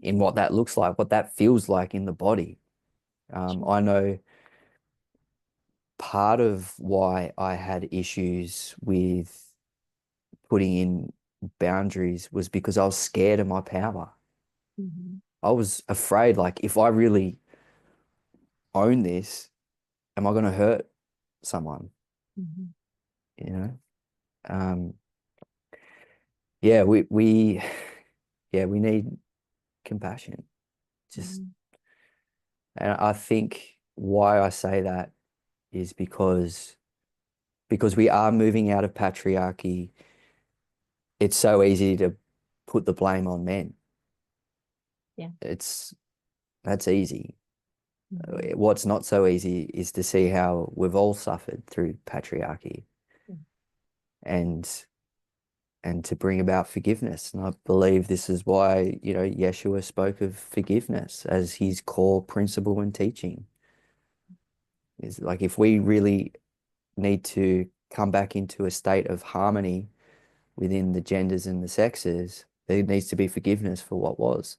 in what that looks like, what that feels like in the body. Sure. I know part of why I had issues with putting in boundaries was because I was scared of my power. Mhm. I was afraid, like, if I really own this, am I going to hurt someone? Mhm. You know? Um, yeah, yeah, we need compassion. Just, Mhm. and I think why I say that is because we are moving out of patriarchy. It's so easy to put the blame on men. Yeah. That's easy. Mhm. What's not so easy is to see how we've all suffered through patriarchy, Mm. and to bring about forgiveness. And I believe this is why, Yeshua spoke of forgiveness as his core principle and teaching. Is like, if we really need to come back into a state of harmony within the genders and the sexes, there needs to be forgiveness for what was,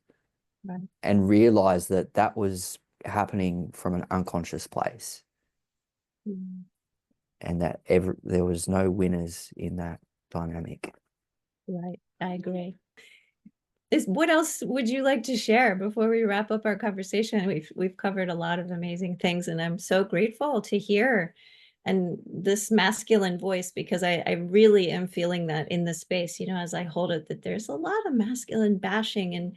Right. and realize that that was happening from an unconscious place, Mm. and that there was no winners in that dynamic. Right. I agree. What else would you like to share before we wrap up our conversation? We've covered a lot of amazing things, and I'm so grateful to hear and this masculine voice, because I really am feeling that in the space, as I hold it, that there's a lot of masculine bashing. And,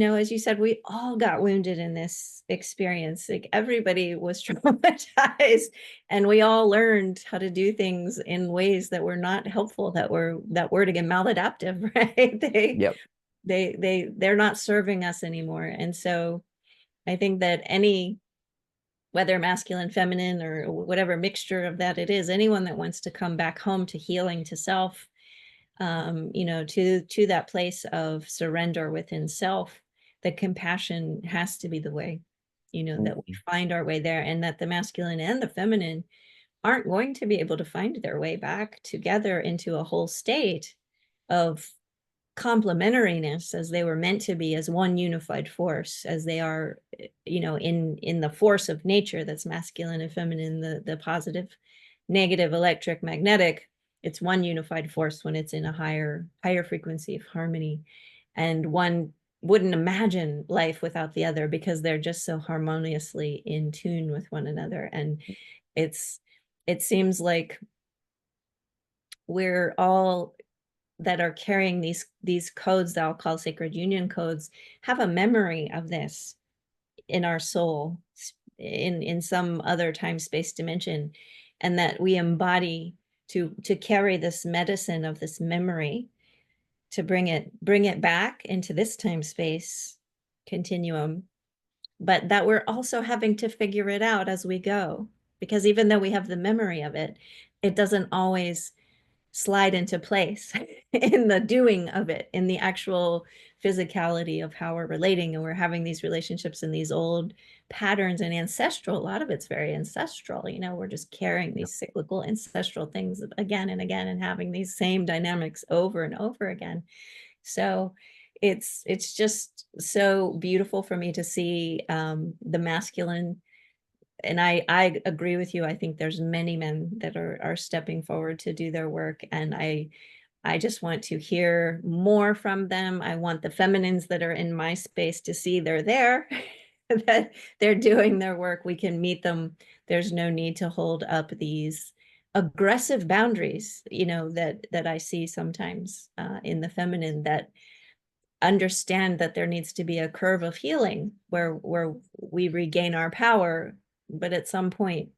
as you said, we all got wounded in this experience. Like, everybody was traumatized, and we all learned how to do things in ways that were not helpful, that word again, maladaptive, right? Yep. They're not serving us anymore. And so I think that whether masculine, feminine, or whatever mixture of that it is, anyone that wants to come back home to healing, to self, to that place of surrender within self, that compassion has to be the way, that we find our way there, and that the masculine and the feminine aren't going to be able to find their way back together into a whole state of complementariness, as they were meant to be, as one unified force, as they are, in the force of nature, that's masculine and feminine, the positive, negative, electric, magnetic. It's one unified force when it's in a higher frequency of harmony. And one wouldn't imagine life without the other, because they're just so harmoniously in tune with one another. And it seems like we're all, that are carrying these codes that I'll call sacred union codes, have a memory of this in our soul, in some other time space dimension, and that we embody to carry this medicine of this memory, to bring it back into this time space continuum, but that we're also having to figure it out as we go, because even though we have the memory of it, it doesn't always slide into place in the doing of it, in the actual physicality of how we're relating, and we're having these relationships in these old patterns and ancestral. A lot of it's very ancestral. We're just carrying these cyclical ancestral things again and again, and having these same dynamics over and over again. So it's just so beautiful for me to see the masculine. And I agree with you. I think there's many men that are stepping forward to do their work, and I just want to hear more from them. I want the feminines that are in my space to see they're there, that they're doing their work. We can meet them. There's no need to hold up these aggressive boundaries, that I see sometimes in the feminine, that understand that there needs to be a curve of healing where we regain our power, but at some point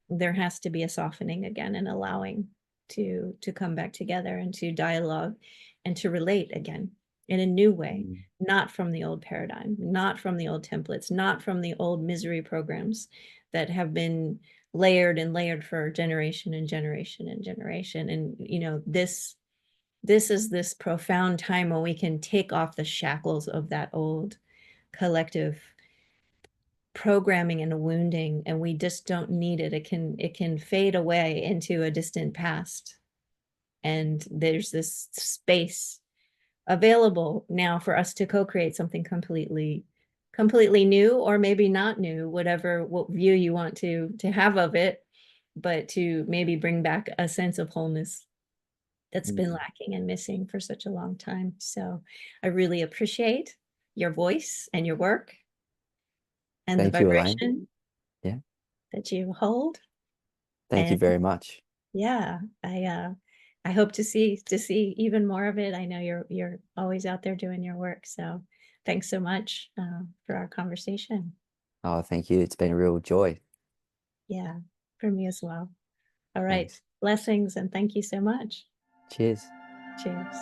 there has to be a softening again, and allowing to come back together, and to dialogue, and to relate again in a new way, not from the old paradigm, not from the old templates, not from the old misery programs that have been layered and layered for generation and generation and generation. And this is this profound time when we can take off the shackles of that old collective programming and wounding, and we just don't need it. It can fade away into a distant past, and there's this space available now for us to co-create something completely new, or maybe not new, what view you want to have of it, but to maybe bring back a sense of wholeness that's been lacking and missing for such a long time. So I really appreciate your voice and your work, and the Thank you, Elaine. vibration Yeah. that you hold. Thank you And very much. yeah, I hope to see even more of it. I know you're always out there doing your work. So thanks so much for our conversation. Oh, thank you. It's been a real joy. Yeah. for me as well. All right. Thanks. Blessings and thank you so much. Cheers. Cheers.